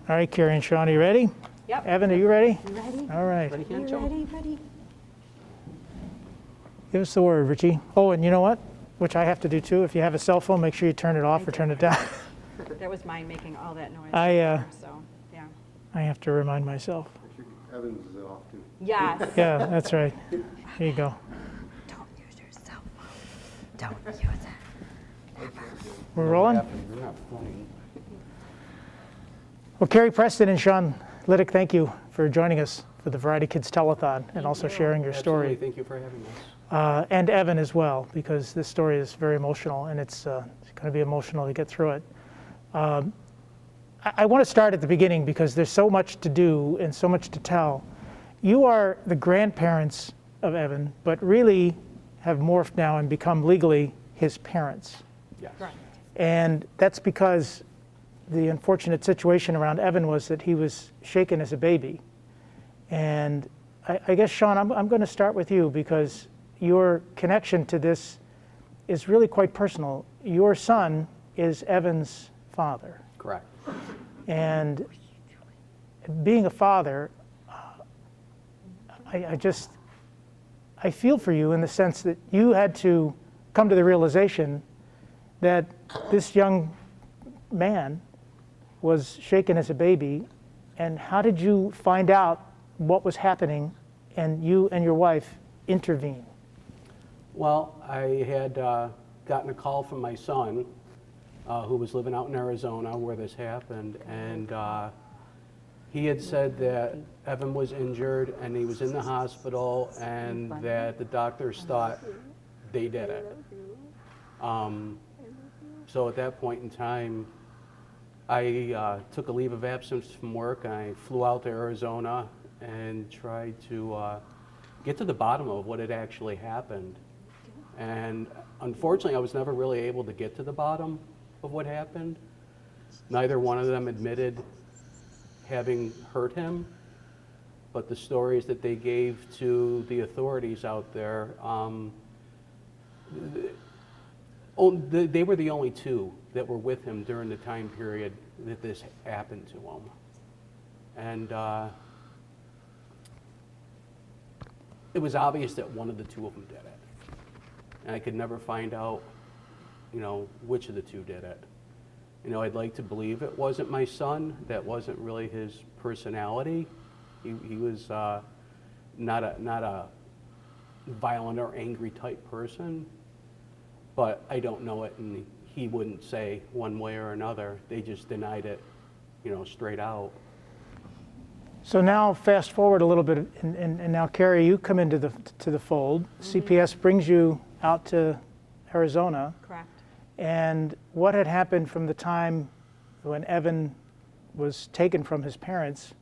All right, Carrie and Sean, are you ready? Yep. Evan, are you ready? You ready? All right. Ready, You Joe? ready? Give us the word, Richie. Oh, and you know what? Which I have to do too. If you have a cell phone, make sure you turn it off or turn it down. That was mine making all that noise. So, yeah. I have to remind myself. Evans is off too. Yes. Yeah, that's right. Here you go. Don't use your cell phone. Don't use it. We're rolling? You're not funny. Well, Carrie Preston and Sean Liddick, thank you for joining us for the Variety Kids Telethon and also sharing your Absolutely. story. Thank you for having us. And Evan as well, because this story is very emotional and it's going to be emotional to get through it. I want to start at the beginning because there's so much to do and so much to tell. You are the grandparents of Evan, but really have morphed now and become legally his parents. Yes. Right. And that's because the unfortunate situation around Evan was that he was shaken as a baby. And I guess, Sean, I'm going to start with you because your connection to this is really quite personal. Your son is Evan's father. Correct. And being a father, I feel for you in the sense that you had to come to the realization that this young man was shaken as a baby. And how did you find out what was happening and you and your wife intervene? Well, I had gotten a call from my son, who was living out in Arizona where this happened, and he had said that Evan was injured and he was in the hospital and that the doctors thought they did it. So at that point in time, I took a leave of absence from work and I flew out to Arizona and tried to get to the bottom of what had actually happened. And unfortunately, I was never really able to get to the bottom of what happened. Neither one of them admitted having hurt him, but the stories that they gave to the authorities out there, they were the only two that were with him during the time period that this happened to him. And it was obvious that one of the two of them did it. And I could never find out, which of the two did it. I'd like to believe it wasn't my son. That wasn't really his personality. He was not a violent or angry type person. But I don't know it, and he wouldn't say one way or another. They just denied it, straight out. So now fast forward a little bit, and now Carrie, you come into the fold. Mm-hmm. CPS brings you out to Arizona. Correct. And what had happened from the time when Evan was taken from his parents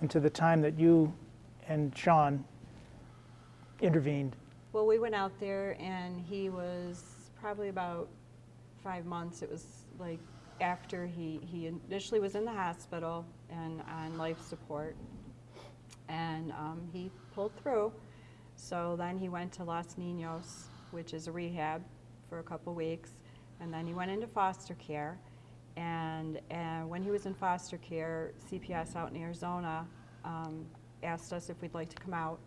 into the time that you and Sean intervened? Well, we went out there and he was probably about 5 months. It was like after he initially was in the hospital and on life support, and he pulled through. So then he went to Los Niños, which is a rehab, for a couple weeks, and then he went into foster care. And when he was in foster care, CPS out in Arizona asked us if we'd like to come out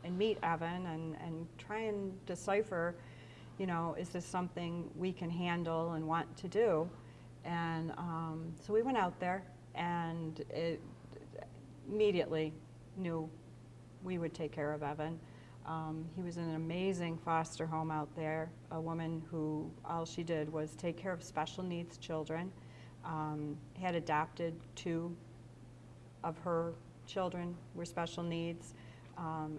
and meet Evan and try and decipher, is this something we can handle and want to do? And so we went out there and immediately knew we would take care of Evan. He was in an amazing foster home out there, a woman who all she did was take care of special needs children, had adopted 2 of her children were special needs,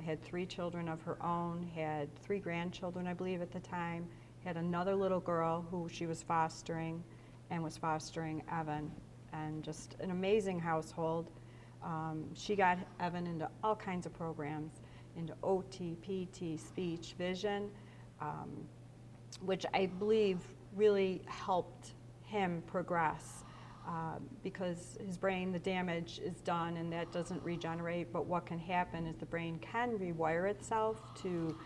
had 3 children of her own, had 3 grandchildren, I believe, at the time, had another little girl who she was fostering and was fostering Evan, and just an amazing household. She got Evan into all kinds of programs, into OT, PT, speech, vision, which I believe really helped him progress. Because his brain, the damage is done and that doesn't regenerate, but what can happen is the brain can rewire itself to,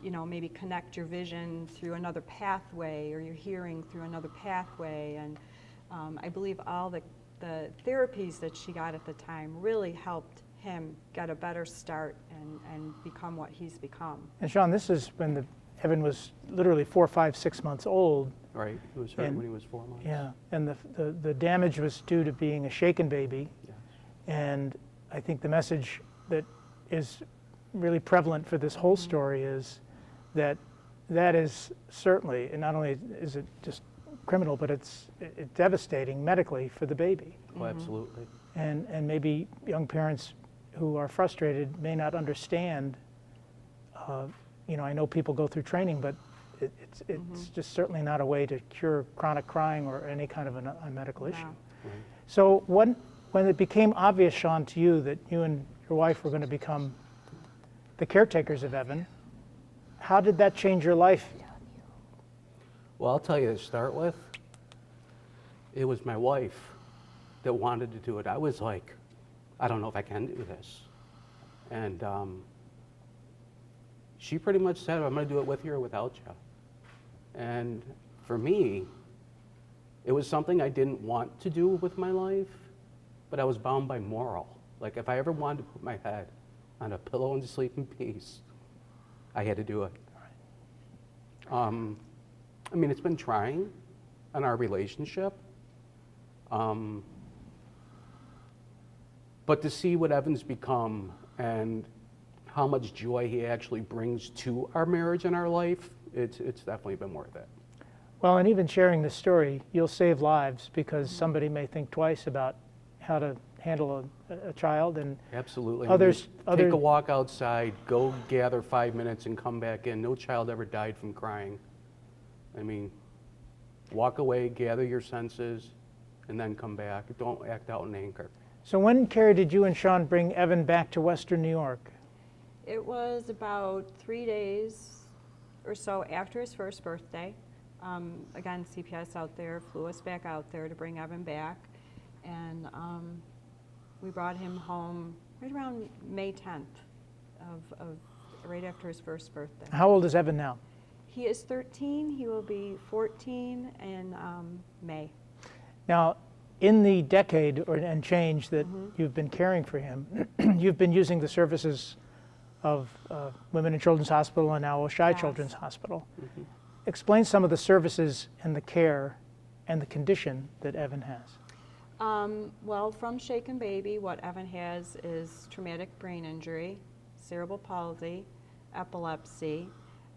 maybe connect your vision through another pathway or your hearing through another pathway. And I believe all the therapies that she got at the time really helped him get a better start and become what he's become. And Sean, this is when Evan was literally 4, 5, 6 months old. Right, he was hurt And- when he was 4 months. Yeah, and the damage was due to being a shaken baby. Yes. And I think the message that is really prevalent for this whole story is that is certainly, and not only is it just criminal, but it's devastating medically for the baby. Oh, absolutely. And maybe young parents who are frustrated may not understand. I know people go through training, but it's just certainly not a way to cure chronic crying or any kind of a medical issue. No. Right. So when it became obvious, Sean, to you that you and your wife were going to become the caretakers of Evan, how did that change your life? Well, I'll tell you to start with, it was my wife that wanted to do it. I was like, I don't know if I can do this. And she pretty much said, I'm going to do it with you or without you. And for me, it was something I didn't want to do with my life, but I was bound by moral. Like if I ever wanted to put my head on a pillow and sleep in peace, I had to do it. I mean, it's been trying on our relationship. But to see what Evan's become and how much joy he actually brings to our marriage and our life, it's definitely been worth it. Well, and even sharing this story, you'll save lives because somebody may think twice about how to handle a child. And Absolutely. Others- Take a walk outside, go gather 5 minutes and come back in. No child ever died from crying. I mean, walk away, gather your senses, and then come back. Don't act out in anger. So when, Carrie, did you and Sean bring Evan back to Western New York? It was about 3 days or so after his first birthday. Again, CPS out there flew us back out there to bring Evan back. And we brought him home right around May 10th, right after his first birthday. How old is Evan now? He is 13. He will be 14 in May. Now, in the decade and change that you've been caring for him, you've been using the services of Women and Children's Hospital and now Oshai Yes. Children's Hospital. Explain some of the services and the care and the condition that Evan has. Well, from Shaken Baby, what Evan has is traumatic brain injury, cerebral palsy, epilepsy,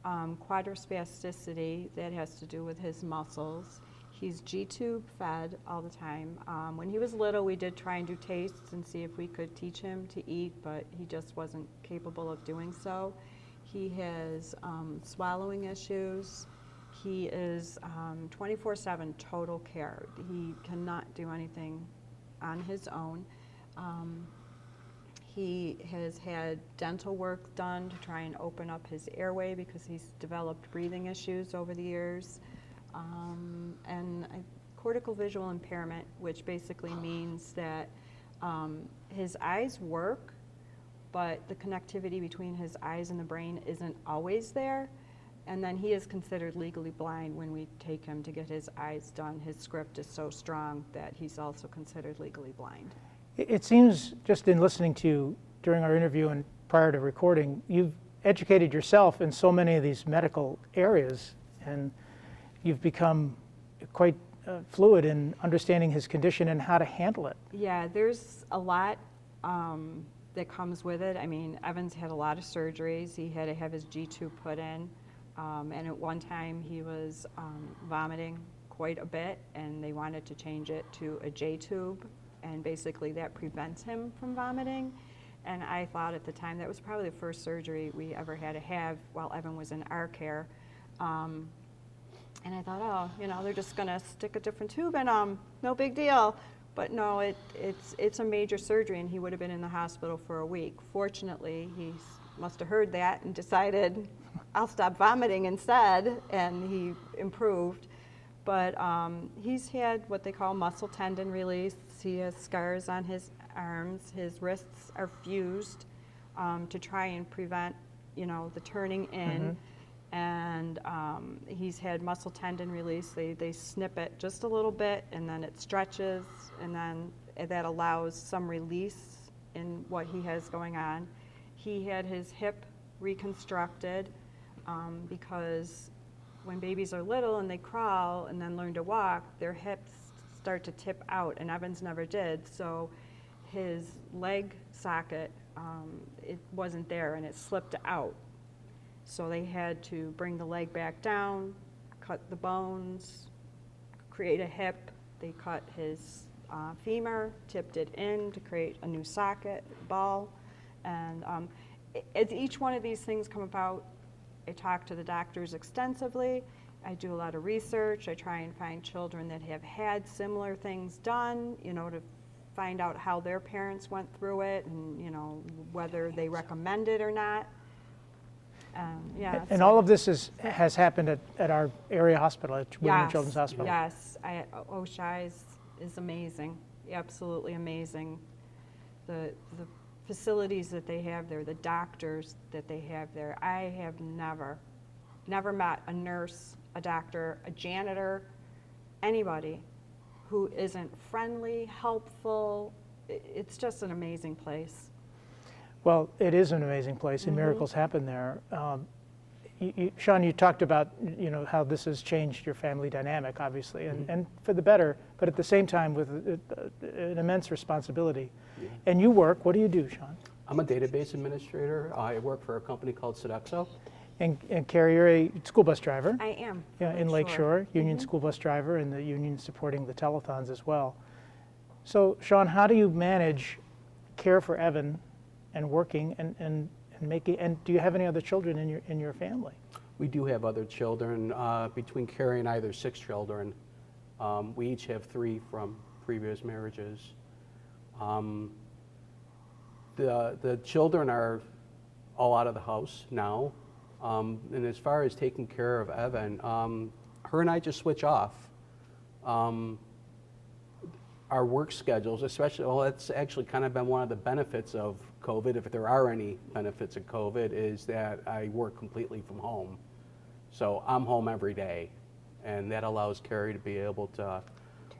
quadrispasticity, that has to do with his muscles. He's G-tube fed all the time. When he was little, we did try and do tastes and see if we could teach him to eat, but he just wasn't capable of doing so. He has swallowing issues. He is 24/7 total care. He cannot do anything on his own. He has had dental work done to try and open up his airway because he's developed breathing issues over the years. And cortical visual impairment, which basically means that his eyes work, but the connectivity between his eyes and the brain isn't always there. And then he is considered legally blind when we take him to get his eyes done. His script is so strong that he's also considered legally blind. It seems, just in listening to you during our interview and prior to recording, you've educated yourself in so many of these medical areas, and you've become quite fluid in understanding his condition and how to handle it. Yeah, there's a lot that comes with it. I mean, Evan's had a lot of surgeries. He had to have his G-tube put in. And at one time he was vomiting quite a bit, and they wanted to change it to a J-tube, and basically that prevents him from vomiting. And I thought at the time that was probably the first surgery we ever had to have while Evan was in our care. And I thought, oh, they're just gonna stick a different tube in him, no big deal. But no, it's a major surgery, and he would have been in the hospital for a week. Fortunately, he must have heard that and decided, I'll stop vomiting instead, and he improved. But he's had what they call muscle tendon release. He has scars on his arms. His wrists are fused to try and prevent, the turning in. and he's had muscle tendon release. They snip it just a little bit, and then it stretches, and then that allows some release in what he has going on. He had his hip reconstructed because when babies are little and they crawl and then learn to walk, their hips start to tip out, and Evan's never did. So his leg socket, it wasn't there, and it slipped out. So they had to bring the leg back down, cut the bones, create a hip. They cut his femur, tipped it in to create a new socket, ball. And as each one of these things come about, I talk to the doctors extensively. I do a lot of research. I try and find children that have had similar things done, you know, to find out how their parents went through it, and, you know, whether they recommend it or not. Yeah. And so- all of this has happened at our area hospital, at William and Children's Hospital. Yes, Oshai's is amazing, absolutely amazing. The facilities that they have there, the doctors that they have there. I have never met a nurse, a doctor, a janitor, anybody who isn't friendly, helpful. It's just an amazing place. Well, it is an amazing place, and miracles happen there. Sean, you talked about, you know, how this has changed your family dynamic, obviously, and for the better, but at the same time with an immense responsibility. Yeah. And you work, what do you do, Sean? I'm a database administrator. I work for a company called Sodexo. And Carrie, you're a school bus driver. I am. Yeah, in Lakeshore, union school bus driver, and the union supporting the telethons as well. So, Sean, how do you manage care for Evan and working and making, and do you have any other children in your family? We do have other children. Between Carrie and I, there's 6 children. We each have 3 from previous marriages. The children are all out of the house now. And as far as taking care of Evan, her and I just switch off. Our work schedules, especially, well, that's actually kind of been one of the benefits of COVID, if there are any benefits of COVID, is that I work completely from home. So I'm home every day, and that allows Carrie to be able to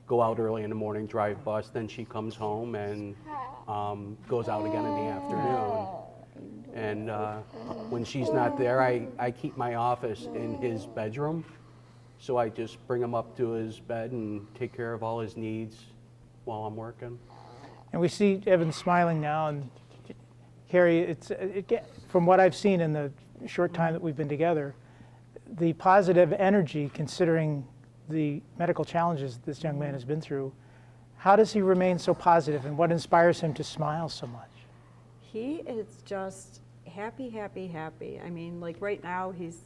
go out early in the morning, drive bus, then she comes home and goes out again in the afternoon. And when she's not there, I keep my office in his bedroom. So I just bring him up to his bed and take care of all his needs while I'm working. And we see Evan smiling now, and Carrie, from what I've seen in the short time that we've been together, the positive energy, considering the medical challenges this young man has been through, how does he remain so positive, and what inspires him to smile so much? He is just happy, happy, happy. I mean, like right now, he's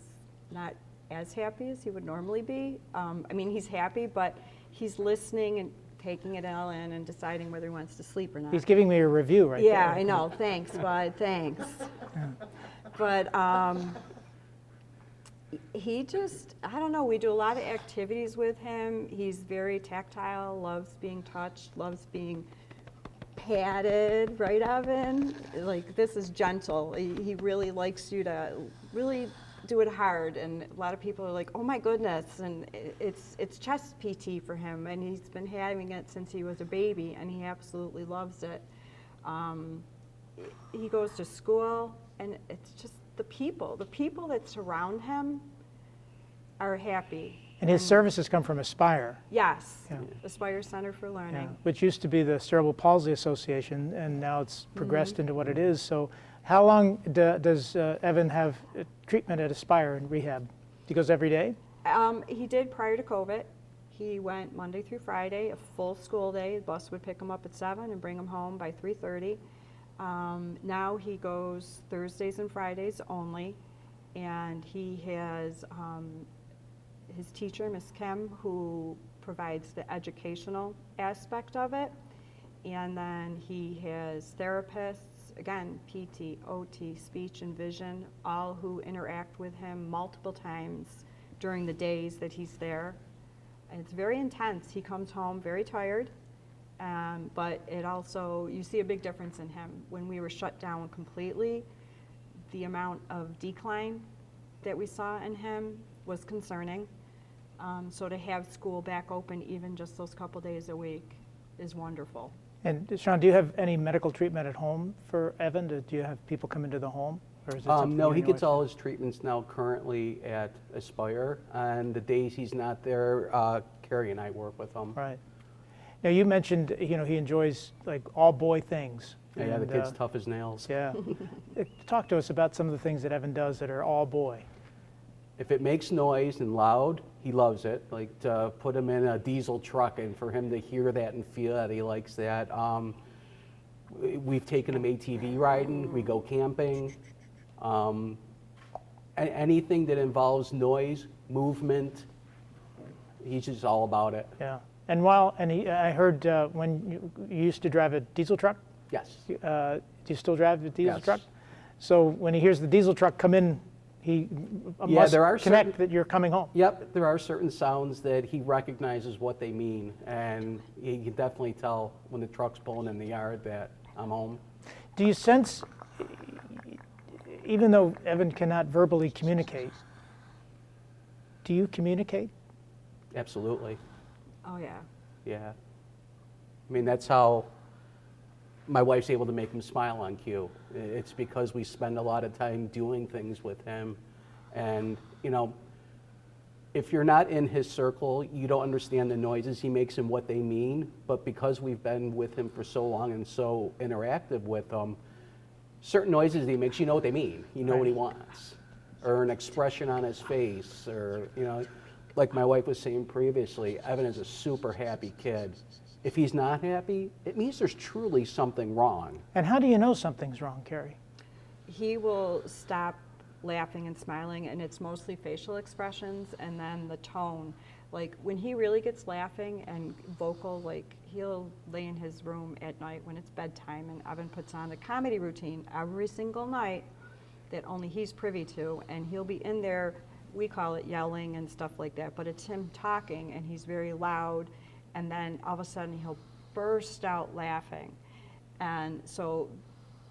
not as happy as he would normally be. I mean, he's happy, but he's listening and taking it all in and deciding whether he wants to sleep or not. He's giving me a review right there. Yeah, I know. Thanks, bud. Thanks. But he just, I don't know, we do a lot of activities with him. He's very tactile, loves being touched, loves being patted, right, Evan? Like, this is gentle. He really likes you to really do it hard, and a lot of people are like, oh my goodness, and it's chest PT for him, and he's been having it since he was a baby, and he absolutely loves it. He goes to school, and it's just the people that surround him are happy. And his services come from Aspire. Yes, Yeah. Aspire Center for Learning. Yeah, which used to be the Cerebral Palsy Association, and now it's progressed into what it is. So how long does Evan have treatment at Aspire in rehab? He goes every day? He did prior to COVID. He went Monday through Friday, a full school day. The bus would pick him up at 7 and bring him home by 3:30. Now he goes Thursdays and Fridays only, and he has his teacher, Miss Kim, who provides the educational aspect of it, and then he has therapists, again, PT, OT, speech and vision, all who interact with him multiple times during the days that he's there. And it's very intense. He comes home very tired, but it also, you see a big difference in him. When we were shut down completely, the amount of decline that we saw in him was concerning. So to have school back open even just those couple days a week is wonderful. And Sean, do you have any medical treatment at home for Evan? Do you have people come into the home? Or is it something No, you he know gets it's- all his treatments now currently at Aspire, and the days he's not there, Carrie and I work with him. Right. Now, you mentioned, he enjoys like all boy things. Yeah, the And, kid's tough as nails. Yeah. Talk to us about some of the things that Evan does that are all boy. If it makes noise and loud, he loves it. Like to put him in a diesel truck and for him to hear that and feel that, he likes that. We've taken him ATV riding, we go camping. Anything that involves noise, movement, he's just all about it. Yeah. And I heard when you used to drive a diesel truck, Yes. do you still drive a diesel Yes. truck? So when he hears the diesel truck come in, he Yeah, must there are connect certain- that you're coming home. Yep, there are certain sounds that he recognizes what they mean, and he can definitely tell when the truck's pulling in the yard that I'm home. Do you sense, even though Evan cannot verbally communicate, do you communicate? Absolutely, Oh, yeah. yeah. I mean, that's how my wife's able to make him smile on cue. It's because we spend a lot of time doing things with him, and if you're not in his circle, you don't understand the noises he makes and what they mean. But because we've been with him for so long and so interactive with him, certain noises that he makes, you know what they mean. You know what he wants, or an expression on his face, or like my wife was saying previously, Evan is a super happy kid. If he's not happy, it means there's truly something wrong. And how do you know something's wrong, Carrie? He will stop laughing and smiling, and it's mostly facial expressions and then the tone. Like when he really gets laughing and vocal, like he'll lay in his room at night when it's bedtime, and Evan puts on a comedy routine every single night that only he's privy to, and he'll be in there, we call it yelling and stuff like that, but it's him talking and he's very loud, and then all of a sudden he'll burst out laughing. And so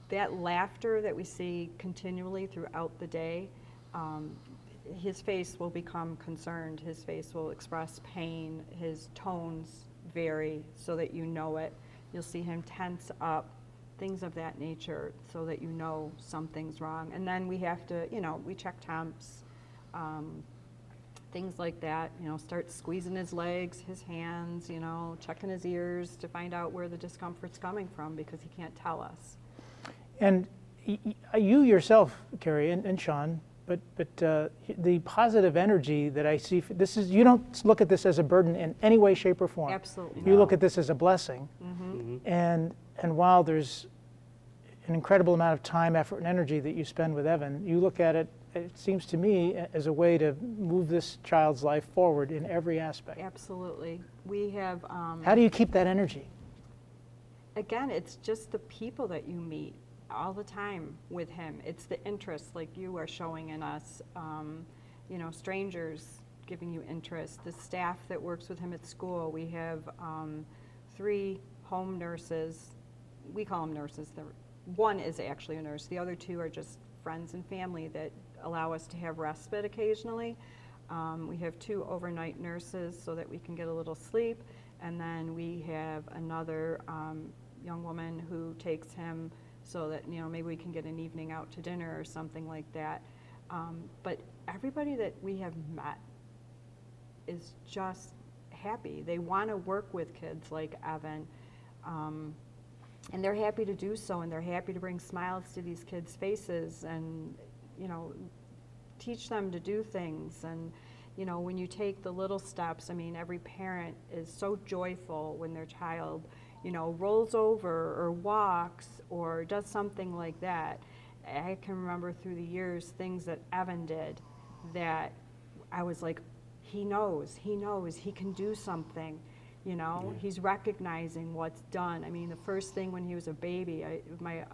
that laughter that we see continually throughout the day, his face will become concerned, his face will express pain, his tones vary so that you know it. You'll see him tense up, things of that nature, so that you know something's wrong. And then we have to, we check temps, things like that, start squeezing his legs, his hands, checking his ears to find out where the discomfort's coming from, because he can't tell us. And you yourself, Carrie, and Sean, but the positive energy that I see, you don't look at this as a burden in any way, shape, or form. Absolutely You not. look at this as a blessing. And while there's an incredible amount of time, effort, and energy that you spend with Evan, you look at it, it seems to me, as a way to move this child's life forward in every aspect. Absolutely. We have, How do you keep that energy? again, it's just the people that you meet all the time with him. It's the interest like you are showing in us, strangers giving you interest, the staff that works with him at school. We have 3 home nurses. We call them nurses. One is actually a nurse. The other 2 are just friends and family that allow us to have respite occasionally. We have 2 overnight nurses so that we can get a little sleep. And then we have another young woman who takes him so that maybe we can get an evening out to dinner or something like that. But everybody that we have met is just happy. They want to work with kids like Evan, and they're happy to do so, and they're happy to bring smiles to these kids' faces and teach them to do things. And when you take the little steps, every parent is so joyful when their child rolls over or walks or does something like that. I can remember through the years things that Evan did that I was like, he knows, he can do something, he's recognizing what's done. The first thing when he was a baby, my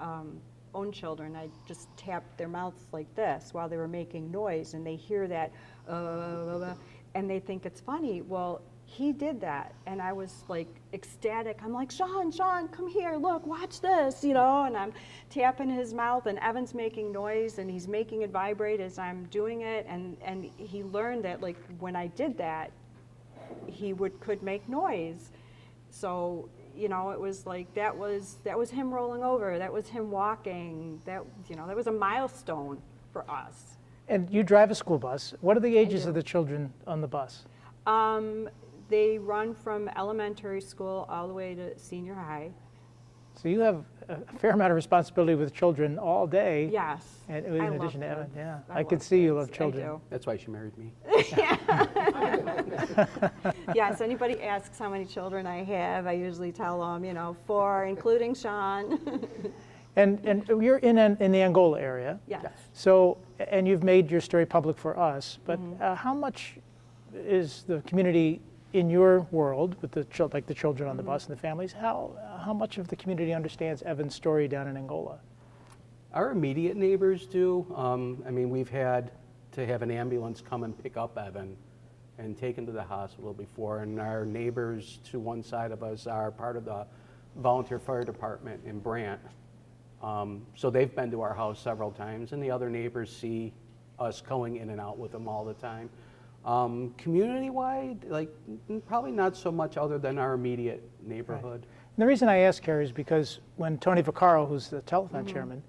own children, I just tapped their mouths like this while they were making noise, and they hear that, and they think it's funny. Well, he did that, and I was like ecstatic. I'm like, Sean, come here, look, watch this, you know, and I'm tapping his mouth, and Evan's making noise, and he's making it vibrate as I'm doing it, and he learned that, like, when I did that, he could make noise. So, you know, it was like, that was him rolling over, that was him walking, that, you know, that was a milestone for us. And you drive a school bus. What are the ages do. of the children on the bus? They run from elementary school all the way to senior high. So you have a fair amount of responsibility with children all day. Yes. And I in love addition to Evan, kids. yeah. I I could love see you kids. love children. I do. That's why she married me. Yes, anybody asks how many children I have, I usually tell them, you know, 4, including Sean. And you're in the Angola area. Yes. So, and you've made your story public for us, but how much is the community in your world with the like the children on the bus and the families? How much of the community understands Evan's story down in Angola? Our immediate neighbors do. I mean, we've had to have an ambulance come and pick up Evan and take him to the hospital before, and our neighbors to one side of us are part of the volunteer fire department in Brant. So they've been to our house several times, and the other neighbors see us going in and out with them all the time. Community-wide, like, probably not so much other than our immediate neighborhood. And the reason I ask, Carrie, is because when Tony Vaccaro, who's the Telethon chairman,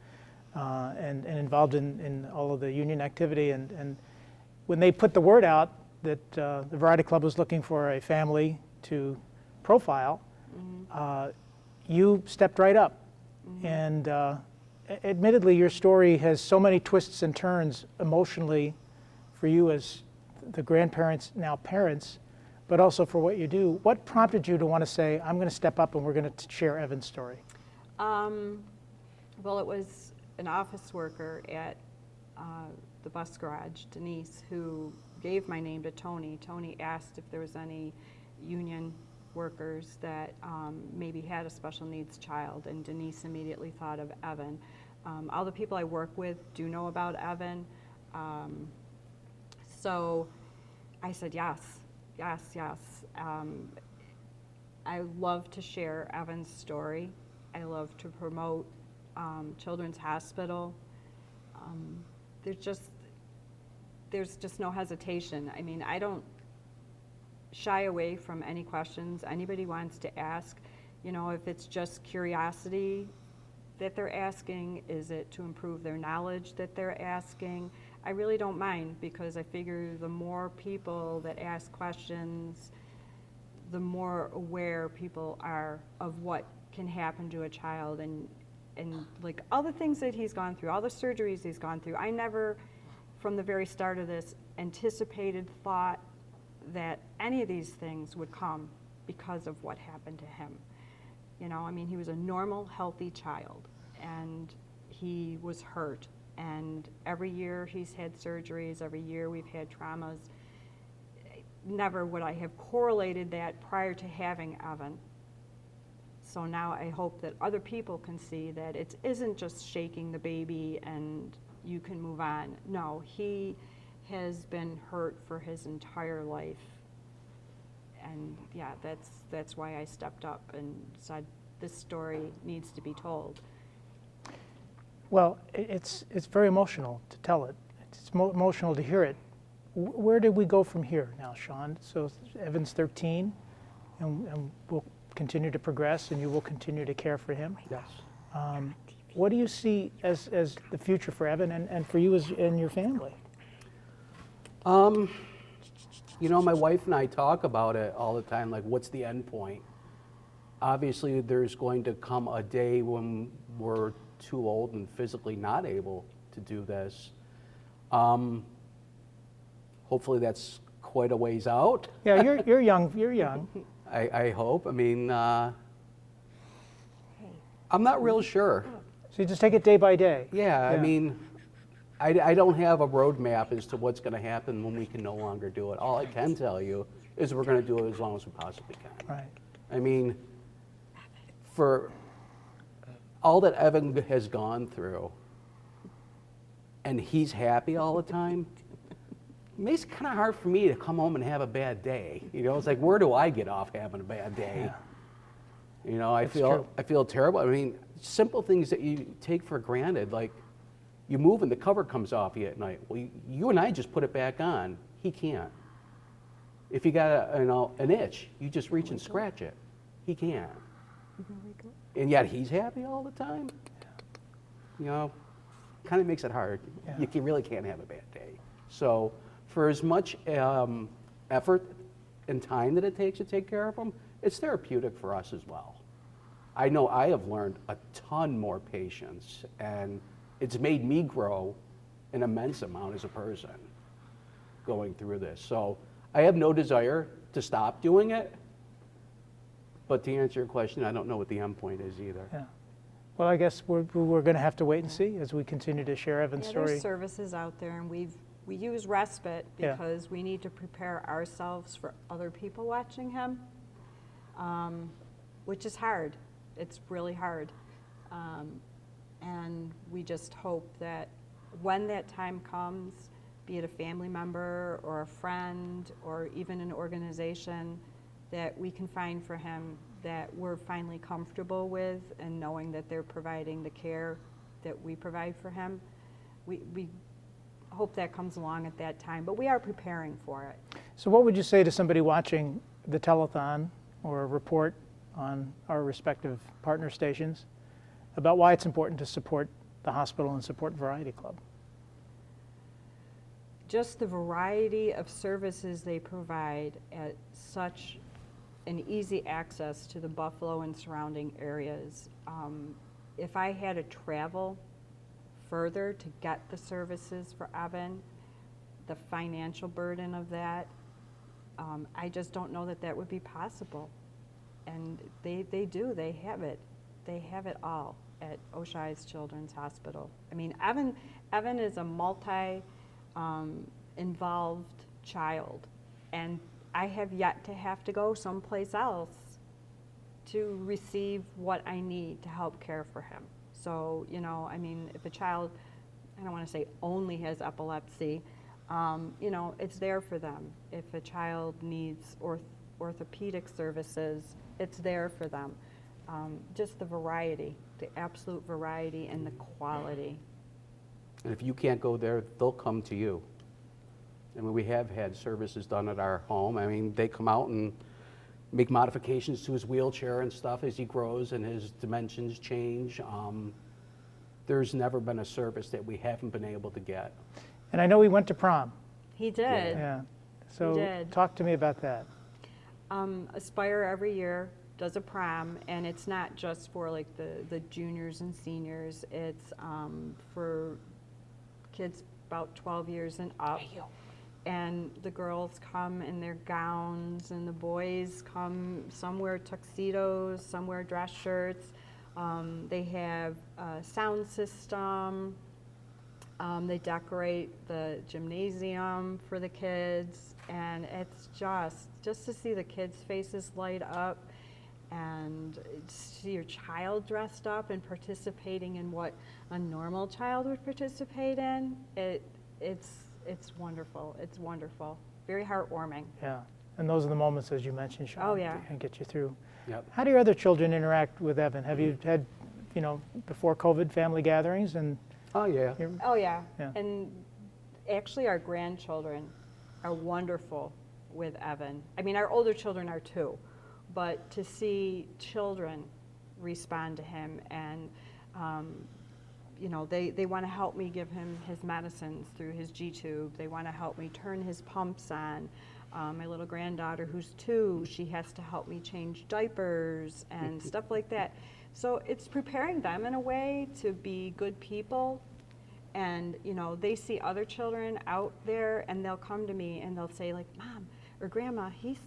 and involved in all of the union activity, and when they put the word out that the Variety Club was looking for a family to profile, you stepped right up. And admittedly, your story has so many twists and turns emotionally for you as the grandparents, now parents, but also for what you do. What prompted you to want to say, I'm going to step up and we're going to share Evan's story? Well, it was an office worker at the bus garage, Denise, who gave my name to Tony. Tony asked if there was any union workers that maybe had a special needs child, and Denise immediately thought of Evan. All the people I work with do know about Evan. So I said yes. I love to share Evan's story. I love to promote Children's Hospital. There's just no hesitation. I mean, I don't shy away from any questions anybody wants to ask. You know, if it's just curiosity that they're asking, is it to improve their knowledge that they're asking? I really don't mind, because I figure the more people that ask questions, the more aware people are of what can happen to a child, and like all the things that he's gone through, all the surgeries he's gone through. I never, from the very start of this, anticipated, thought that any of these things would come because of what happened to him. You know, I mean, he was a normal, healthy child, and he was hurt. And every year he's had surgeries, every year we've had traumas. Never would I have correlated that prior to having Evan. So now I hope that other people can see that it isn't just shaking the baby and you can move on. No, he has been hurt for his entire life. And yeah, that's why I stepped up and said this story needs to be told. Well, it's very emotional to tell it. It's emotional to hear it. Where did we go from here now, Sean? So Evan's 13, and we'll continue to progress, and you will continue to care for him. Yes. What do you see as the future for Evan and for you and your family? You know, my wife and I talk about it all the time, like, what's the end point? Obviously, there's going to come a day when we're too old and physically not able to do this. Hopefully that's quite a ways out. Yeah, you're young. You're young. I hope. I mean, I'm not real sure. So you just take it day by day. Yeah, I mean, I don't have a roadmap as to what's going to happen when we can no longer do it. All I can tell you is we're going to do it as long as we possibly can. Right. I mean, for all that Evan has gone through, and he's happy all the time, makes it kind of hard for me to come home and have a bad day. You know, it's like, where do I get off having a bad day? Yeah. You know, I true. feel terrible. I mean, simple things that you take for granted, like you move and the cover comes off you at night. Well, you and I just put it back on. He can't. If you got an itch, you just reach and scratch it. He can't. And yet he's happy all the time. You know, kind of makes it hard. Yeah. You really can't have a bad day. So for as much effort and time that it takes to take care of him, it's therapeutic for us as well. I know I have learned a ton more patience, and it's made me grow an immense amount as a person going through this. So I have no desire to stop doing it, but to answer your question, I don't know what the end point is either. Yeah. Well, I guess we're going to have to wait and see as we continue to share Evan's Yeah, story. there's services out there, and we use respite Yeah. because we need to prepare ourselves for other people watching him, which is hard. It's really hard. And we just hope that when that time comes, be it a family member or a friend or even an organization, that we can find for him that we're finally comfortable with, and knowing that they're providing the care that we provide for him. We hope that comes along at that time, but we are preparing for it. So what would you say to somebody watching the telethon or a report on our respective partner stations about why it's important to support the hospital and support Variety Club? Just the variety of services they provide at such an easy access to the Buffalo and surrounding areas. If I had to travel further to get the services for Evan, the financial burden of that, I just don't know that that would be possible. And they have it. They have it all at Oshai's Children's Hospital. I mean, Evan is a involved child, and I have yet to have to go someplace else to receive what I need to help care for him. So, you know, I mean, if a child, I don't want to say only has epilepsy, you know, it's there for them. If a child needs orthopedic services, it's there for them. Just the variety, the absolute variety and the quality. And if you can't go there, they'll come to you. I mean, we have had services done at our home. I mean, they come out and make modifications to his wheelchair and stuff as he grows and his dimensions change. There's never been a service that we haven't been able to get. And I know he went to prom. He did. Yeah. So did. talk to me about that. Aspire every year does a prom, and it's not just for like the juniors and seniors. It's for kids about 12 years and up. And the girls come in their gowns, and the boys come, some wear tuxedos, some wear dress shirts. They have a sound system. They decorate the gymnasium for the kids, and it's just to see the kids' faces light up and see your child dressed up and participating in what a normal child would participate in. It's wonderful. It's wonderful. Very heartwarming. Yeah. And those are the moments, as you mentioned, Sean, Oh, yeah. and get you through. Yep. How do your other children interact with Evan? Have you had, you know, before COVID family gatherings? And Oh, yeah. Oh, yeah. Yeah. And actually, our grandchildren are wonderful with Evan. I mean, our older children are too, but to see children respond to him and, you know, they want to help me give him his medicines through his G-tube. They want to help me turn his pumps on. My little granddaughter, who's 2, she has to help me change diapers and stuff like that. So it's preparing them in a way to be good people. And, you know, they see other children out there, and they'll come to me and they'll say, like, Mom or Grandma, he's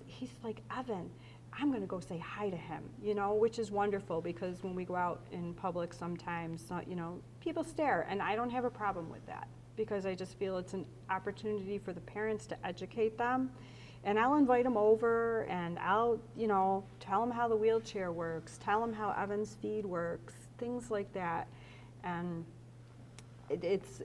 like Evan. I'm going to go say hi to him, you know, which is wonderful, because when we go out in public sometimes, you know, people stare, and I don't have a problem with that, because I just feel it's an opportunity for the parents to educate them. And I'll invite them over, and I'll, you know, tell them how the wheelchair works, tell them how Evan's feed works, things like that. And it's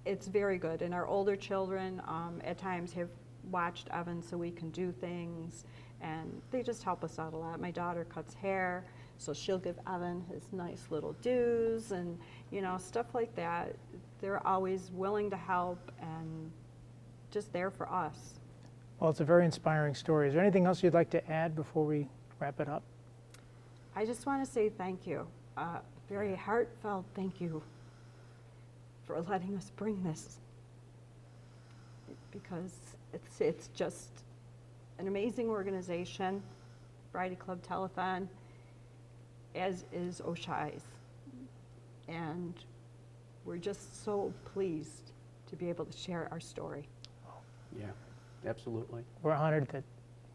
it's very good. And our older children at times have watched Evan so we can do things, and they just help us out a lot. My daughter cuts hair, so she'll give Evan his nice little dues and, you know, stuff like that. They're always willing to help and just there for us. Well, it's a very inspiring story. Is there anything else you'd like to add before we wrap it up? I just want to say thank you, very heartfelt thank you for letting us bring this, because it's just an amazing organization, Variety Club Telethon, as is O'Shea's. And we're just so pleased to be able to share our story. Yeah, absolutely. We're honored that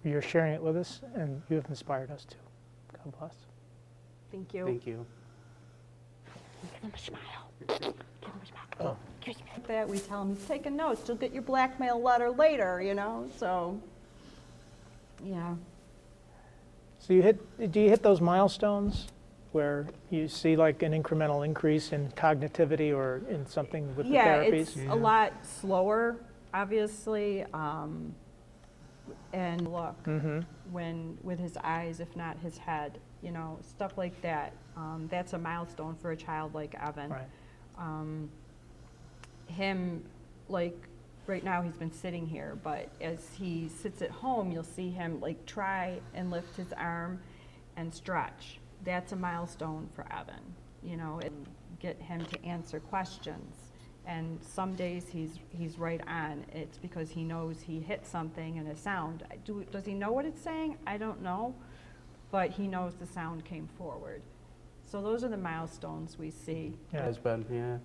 you're sharing it with us, and you have inspired us too. God bless. Thank you. Thank you. Give him a smile. Give him a smile. Oh. That we tell him he's taking notes. You'll get your blackmail letter later, you know. So, yeah. So do you hit those milestones where you see like an incremental increase in cognitivity or in something with the therapies? It's a lot slower, obviously, and look when with his eyes, if not his head, you know, stuff like that. That's a milestone for a child like Evan. Right. Him, like right now he's been sitting here, but as he sits at home, you'll see him like try and lift his arm and stretch. That's a milestone for Evan, you know, and get him to answer questions. And some days he's right on. It's because he knows he hit something and a sound. Does he know what it's saying? I don't know, but he knows the sound came forward. So those are the milestones we see. Yeah. Has been, yeah.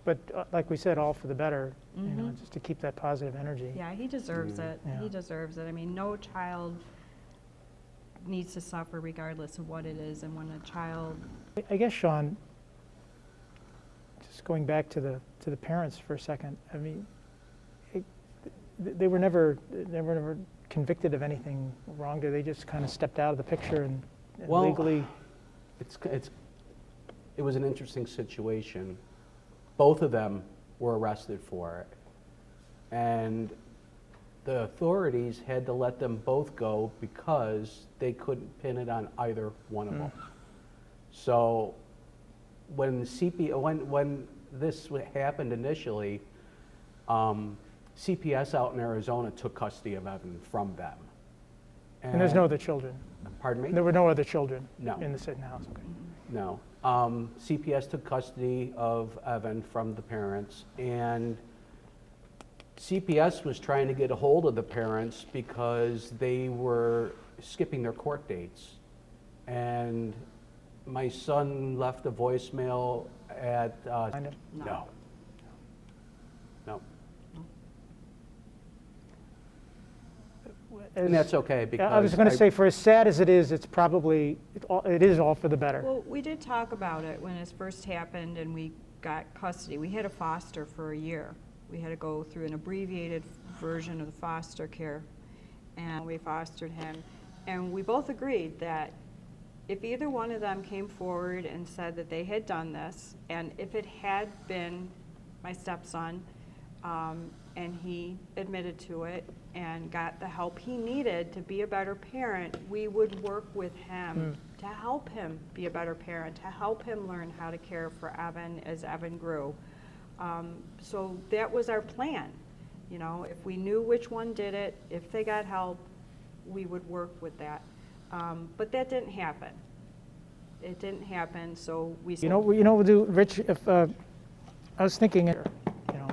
But like we said, all for the better, you know, just to keep that positive energy. Yeah, he deserves it. Yeah. He deserves it. I mean, no child needs to suffer regardless of what it is. And when a child... I guess, Sean, just going back to the parents for a second, I mean, they were never convicted of anything wrong. They just kind of stepped out of the picture and Well, legally... It was an interesting situation. Both of them were arrested for it. And the authorities had to let them both go because they couldn't pin it on either one of them. So when this happened initially, CPS out in Arizona took custody of Evan from them. And there's no other children? Pardon me? There were no other children No. in the house? Okay. No. CPS took custody of Evan from the parents, and CPS was trying to get a hold of the parents because they were skipping their court dates. And my son left a voicemail at, Find him? no. No. And that's okay because I was going to say, for as sad as it is, it's probably, it is all for the better. Well, we did talk about it when it first happened and we got custody. We had a foster for a year. We had to go through an abbreviated version of the foster care, and we fostered him. And we both agreed that if either one of them came forward and said that they had done this, and if it had been my stepson, and he admitted to it and got the help he needed to be a better parent, we would work with him to help him be a better parent, to help him learn how to care for Evan as Evan grew. So that was our plan. You know, if we knew which one did it, if they got help, we would work with that. But that didn't happen. It didn't happen, so we said, You know what we'll do, Rich? If I was thinking, you know,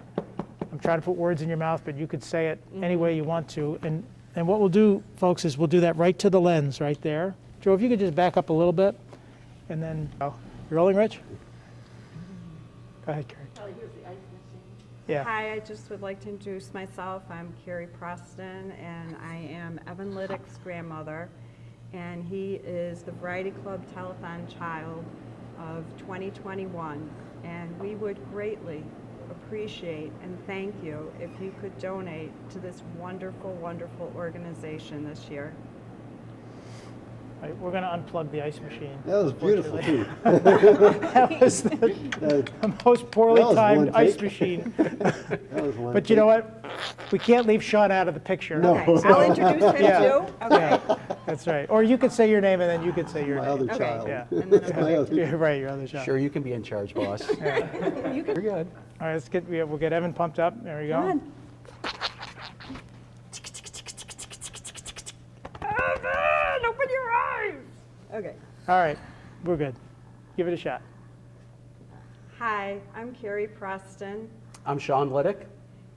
I'm trying to put words in your mouth, but you could say it any way you want to. And what we'll do, folks, is we'll do that right to the lens, right there. Joe, if you could just back up a little bit, and then you rolling, Rich? Go ahead, Carrie. Yeah. Hi, I just would like to introduce myself. I'm Carrie Preston, and I am Evan Liddick's grandmother, and he is the Variety Club Telethon Child of 2021, and we would greatly appreciate and thank you if you could donate to this wonderful, wonderful organization this year. Right, we're going to unplug the ice machine. That was beautiful too. That was the most poorly That was timed one ice take. machine. That was one But you know take. what? We can't leave Sean out of the picture. No. Okay, I'll introduce him Yeah. too. Okay. That's right. Or you could say your name and then you could say your My name. other Okay. child. Yeah. And then My other- Yeah, right, your other shot. Sure, you can be in charge, boss. You can. You're good. All right, we'll get Evan pumped up. There we go. Come on. Evan, open your eyes. Okay. All right, we're good. Give it a shot. Hi, I'm Carrie Preston, I'm Sean Liddick.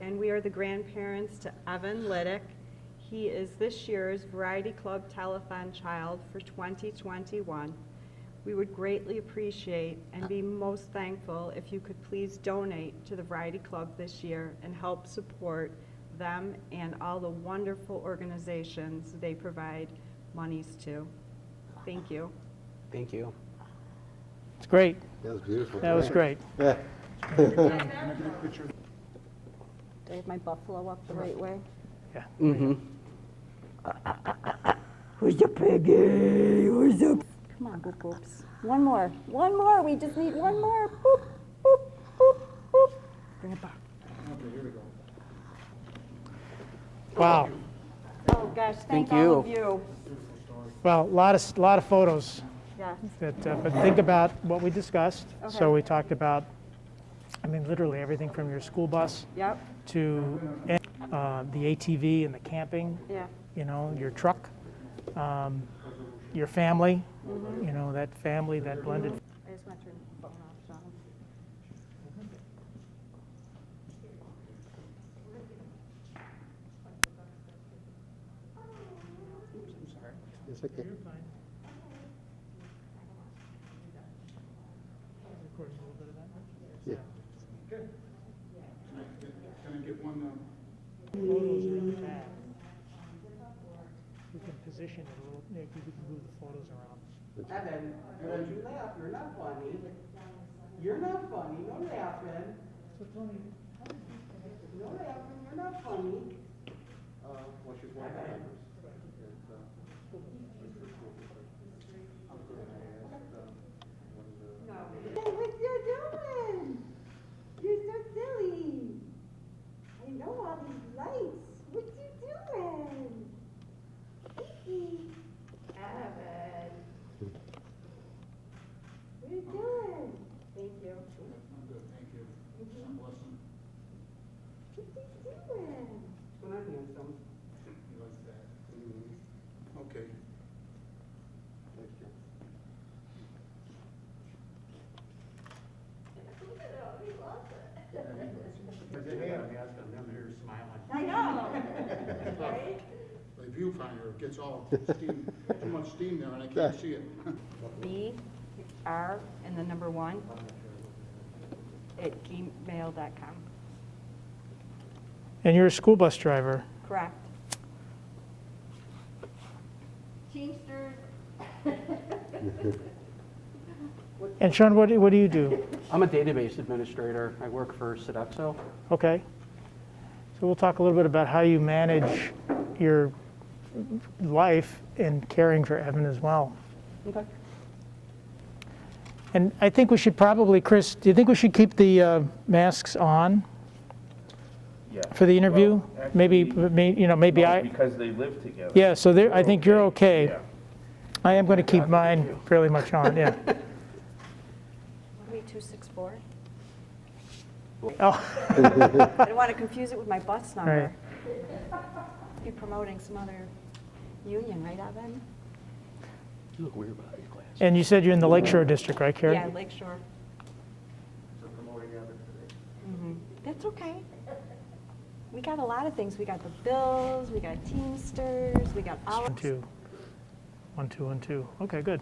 and we are the grandparents to Evan Liddick. He is this year's Variety Club Telethon Child for 2021. We would greatly appreciate and be most thankful if you could please donate to the Variety Club this year and help support them and all the wonderful organizations they provide monies to. Thank you. Thank you. It's great. That was beautiful. That was great. Yeah. Did I have my buffalo up the right way? Yeah. Mm-hmm. Who's the piggy? Who's the... Come on, boop boops. One more. One more. We just need one more. Boop, boop, boop, boop. Bring it back. Wow. Oh, gosh. Thank Thank all of you. you. Well, a lot of photos. Yes. But think about what we discussed. So Okay. we talked about, I mean, literally everything from your school bus Yep. to the ATV and the camping, Yeah. you know, your truck, your family, you know, that family, that blended. I just want to turn the phone off, Sean. It's okay. Yeah. Can I get one, Photos are in the back. We can position it a little, Nick, you can move the photos around. Evan, don't you laugh. You're not funny. You're not funny. No laughing. No laughing. You're not funny. Well, she's one of the members. Hey, what you doing? You're so silly. I know all these lights. What you doing? Evan. What you doing? Thank you. I'm good, thank you. God bless him. What you doing? When I'm handsome. He likes that. Okay. Thanks, Jim. I know. Right? The viewfinder gets all steam, too much steam there and I can't see it. BR and the number 1 at gmail.com. And you're a school bus driver. Correct. Teamsters. And Sean, what do you do? I'm a database administrator. I work for Sodexo. Okay. So we'll talk a little bit about how you manage your life in caring for Evan as well. Okay. And I think we should probably, Chris, do you think we should keep the masks on Yeah. for the interview? Well, Maybe, actually, you know, maybe no, I, because they live together. yeah, so there, I think you're okay. Yeah. I am going to keep mine fairly much on, yeah. What are we, 264? Oh, I don't want to confuse it with my bus number. Right. Be promoting some other union, right, Evan? You look weird without your glasses. and you said you're in the Lakeshore District, right, Carrie? Yeah, Lakeshore. That's okay. We got a lot of things. We got the Bills, we got Teamsters, we got all. 1, 2. 1, 2, 1, 2. Okay, good.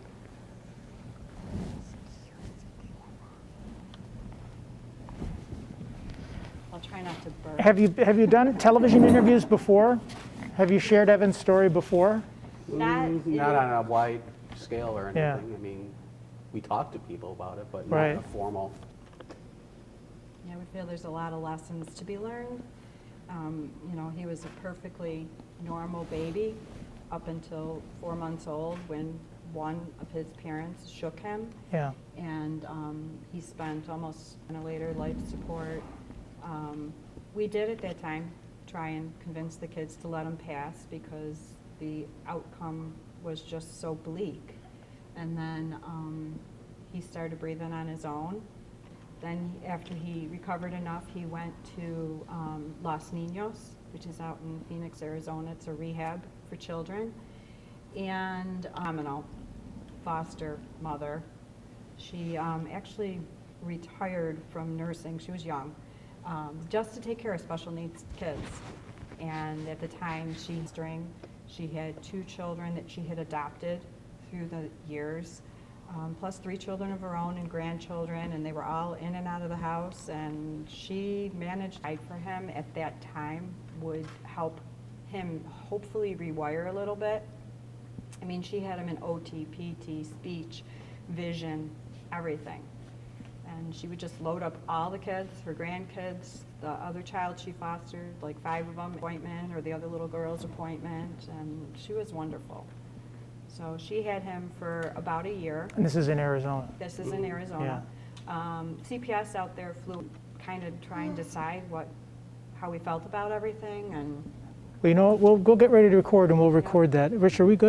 I'll try not to burp. Have you done television interviews before? Have you shared Evan's story before? Not, Not on a wide scale or anything. Yeah. I mean, we talk to people about it, but not Right. in a formal. Yeah, we feel there's a lot of lessons to be learned. You know, he was a perfectly normal baby up until 4 months old when one of his parents shook him, Yeah. and he spent almost ventilator life support. We did at that time try and convince the kids to let him pass because the outcome was just so bleak. And then he started breathing on his own. Then after he recovered enough, he went to Los Niños, which is out in Phoenix, Arizona. It's a rehab for children. And phenomenal foster mother. She actually retired from nursing. She was young, just to take care of special needs kids. And at the time she had 2 children that she had adopted through the years, plus 3 children of her own and grandchildren, and they were all in and out of the house, and she managed to fight for him at that time, would help him hopefully rewire a little bit. I mean, she had him in OT, PT, speech, vision, everything. And she would just load up all the kids, her grandkids, the other child she fostered, like 5 of them, appointment, or the other little girl's appointment, and she was wonderful. So she had him for about a year. And this is in Arizona. This is in Arizona. CPS out there flew, kind of trying to decide how we felt about everything, and Well, you know what, we'll get ready to record and we'll record that. Rich, are we good?